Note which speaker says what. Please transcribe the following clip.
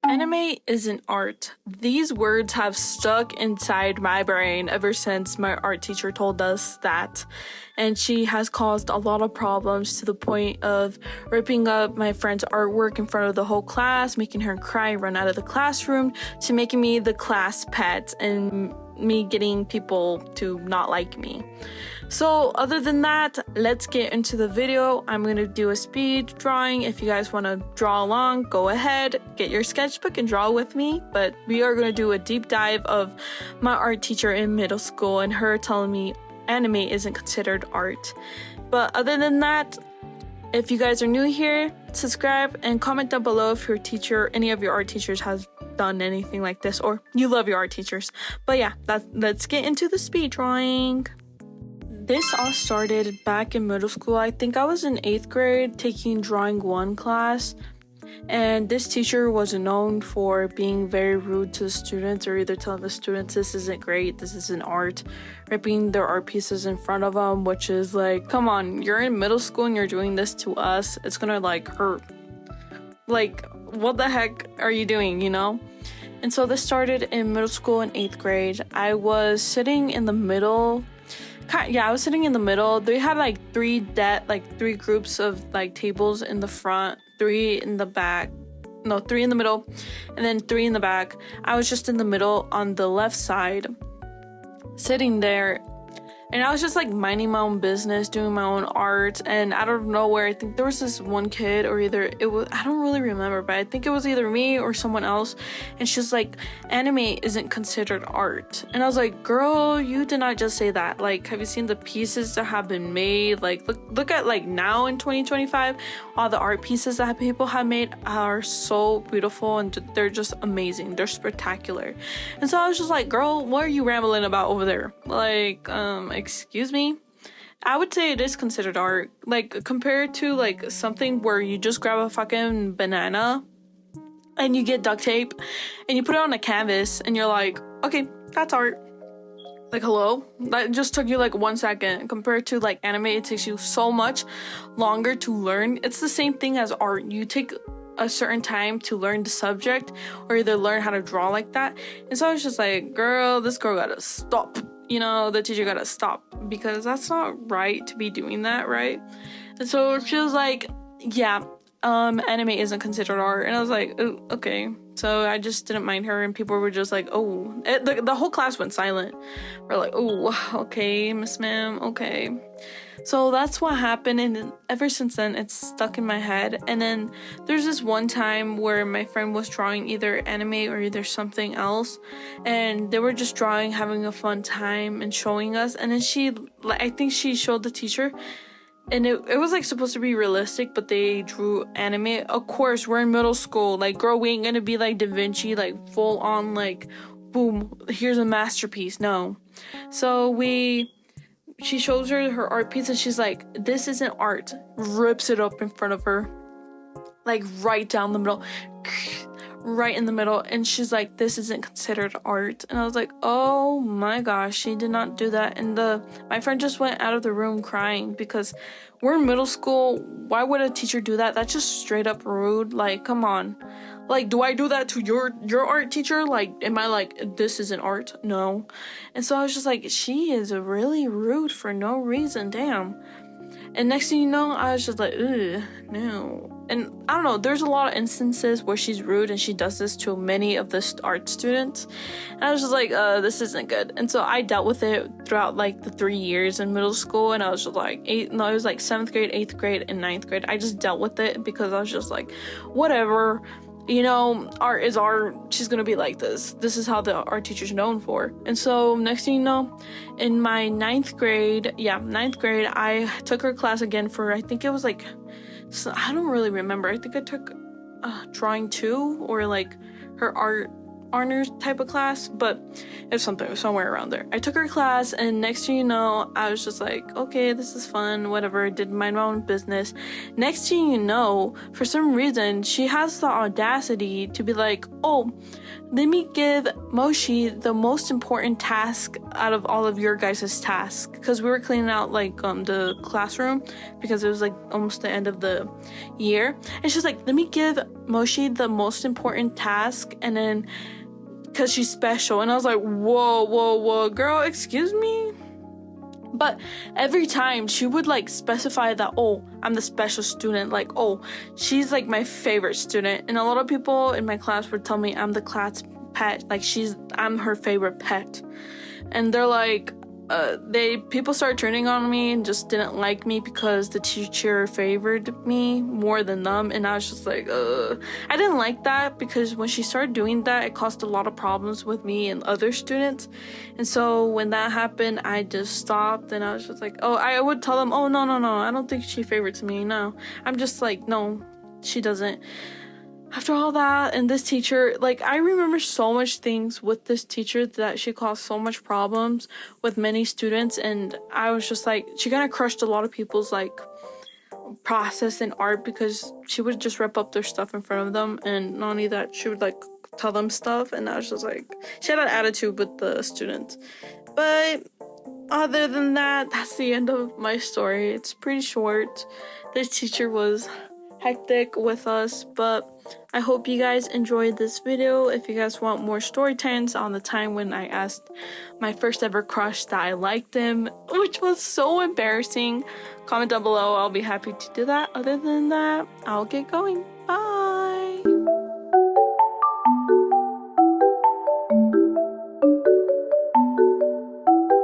Speaker 1: Anime isn't art. These words have stuck inside my brain ever since my art teacher told us that. And she has caused a lot of problems to the point of ripping up my friend's artwork in front of the whole class, making her cry and run out of the classroom, to making me the class pet and me getting people to not like me. So other than that, let's get into the video. I'm going to do a speed drawing. If you guys want to draw along, go ahead, get your sketchbook and draw with me. But we are going to do a deep dive of my art teacher in middle school and her telling me anime isn't considered art. But other than that, if you guys are new here, subscribe and comment down below if your teacher, any of your art teachers has done anything like this or you love your art teachers. But yeah, let's get into the speed drawing. This all started back in middle school. I think I was in 8th grade taking drawing 1 class, and this teacher was known for being very rude to the students, or either telling the students this isn't great, this isn't art, ripping their art pieces in front of them, which is like, come on, you're in middle school and you're doing this to us, it's gonna like hurt. Like, what the heck are you doing, you know? And so this started in middle school in 8th grade. I was sitting in the middle. I was sitting in the middle. They had like three groups of like tables in the front, 3 in the back. No, 3 in the middle, and then 3 in the back. I was just in the middle on the left side, sitting there. And I was just like minding my own business, doing my own art, and out of nowhere, I think there was this one kid, or either it was, I don't really remember, but I think it was either me or someone else, and she's like, anime isn't considered art. And I was like, girl, you did not just say that. Like, have you seen the pieces that have been made? Like, look at like now in 2025, all the art pieces that people have made are so beautiful, and they're just amazing. They're spectacular. And so I was just like, girl, what are you rambling about over there? Like, excuse me? I would say it is considered art. Like, compared to like something where you just grab a fucking banana and you get duct tape and you put it on a canvas and you're like, okay, that's art. Like, hello? That just took you like 1 second. Compared to like anime, it takes you so much longer to learn. It's the same thing as art. You take a certain time to learn the subject or either learn how to draw like that. And so I was just like, girl, this girl gotta stop. You know, the teacher gotta stop, because that's not right to be doing that, right? And so she was like, yeah, anime isn't considered art. And I was like, oh, okay. So I just didn't mind her, and people were just like, oh, the whole class went silent. We're like, oh, okay, Miss Ma'am, okay. So that's what happened, and ever since then it's stuck in my head. And then there's this one time where my friend was drawing either anime or either something else, and they were just drawing, having a fun time and showing us. And then I think she showed the teacher, and it was like supposed to be realistic, but they drew anime. Of course, we're in middle school. Like, girl, we ain't gonna be like Da Vinci, like full on like, boom, here's a masterpiece. No. So she shows her art piece and she's like, this isn't art. Rips it up in front of her, like right down the middle, right in the middle. And she's like, this isn't considered art. And I was like, oh my gosh, she did not do that. And my friend just went out of the room crying, because we're in middle school. Why would a teacher do that? That's just straight up rude. Like, come on. Like, do I do that to your art teacher? Like, am I like, this isn't art? No. And so I was just like, she is really rude for no reason. Damn. And next thing you know, I was just like, ugh, no. And I don't know, there's a lot of instances where she's rude, and she does this to many of the art students. And I was just like, this isn't good. And so I dealt with it throughout like the 3 years in middle school. And I was just like, it was like 7th grade, 8th grade, and 9th grade. I just dealt with it because I was just like, whatever. You know, art is art. She's gonna be like this. This is how the art teacher's known for. And so next thing you know, in my 9th grade, I took her class again for, I think it was like, I don't really remember. I think I took drawing 2, or like her art honors type of class, but it was somewhere around there. I took her class, and next thing you know, I was just like, okay, this is fun, whatever, did mind my own business. Next thing you know, for some reason, she has the audacity to be like, oh, let me give Moshi the most important task out of all of your guys' tasks, because we were cleaning out like the classroom because it was like almost the end of the year, and she's like, let me give Moshi the most important task, and then because she's special. And I was like, whoa, girl, excuse me. But every time she would like specify that, oh, I'm the special student, like, oh, she's like my favorite student. And a lot of people in my class would tell me I'm the class pet, like I'm her favorite pet. And they're like, people started turning on me and just didn't like me because the teacher favored me more than them. And I was just like, I didn't like that, because when she started doing that, it caused a lot of problems with me and other students. And so when that happened, I just stopped, and I was just like, I would tell them, no, I don't think she favorites me. No, I'm just like, no, she doesn't. After all that, and this teacher, like, I remember so much things with this teacher that she caused so much problems with many students, and I was just like, she kind of crushed a lot of people's, like, process in art, because she would just rip up their stuff in front of them, and not only that, she would, like, tell them stuff, and I was just like, she had an attitude with the students. But other than that, that's the end of my story. It's pretty short. This teacher was hectic with us, but I hope you guys enjoyed this video. If you guys want more story times on the time when I asked my first ever crush that I liked him, which was so embarrassing, comment down below. I'll be happy to do that. Other than that, I'll get going. Bye.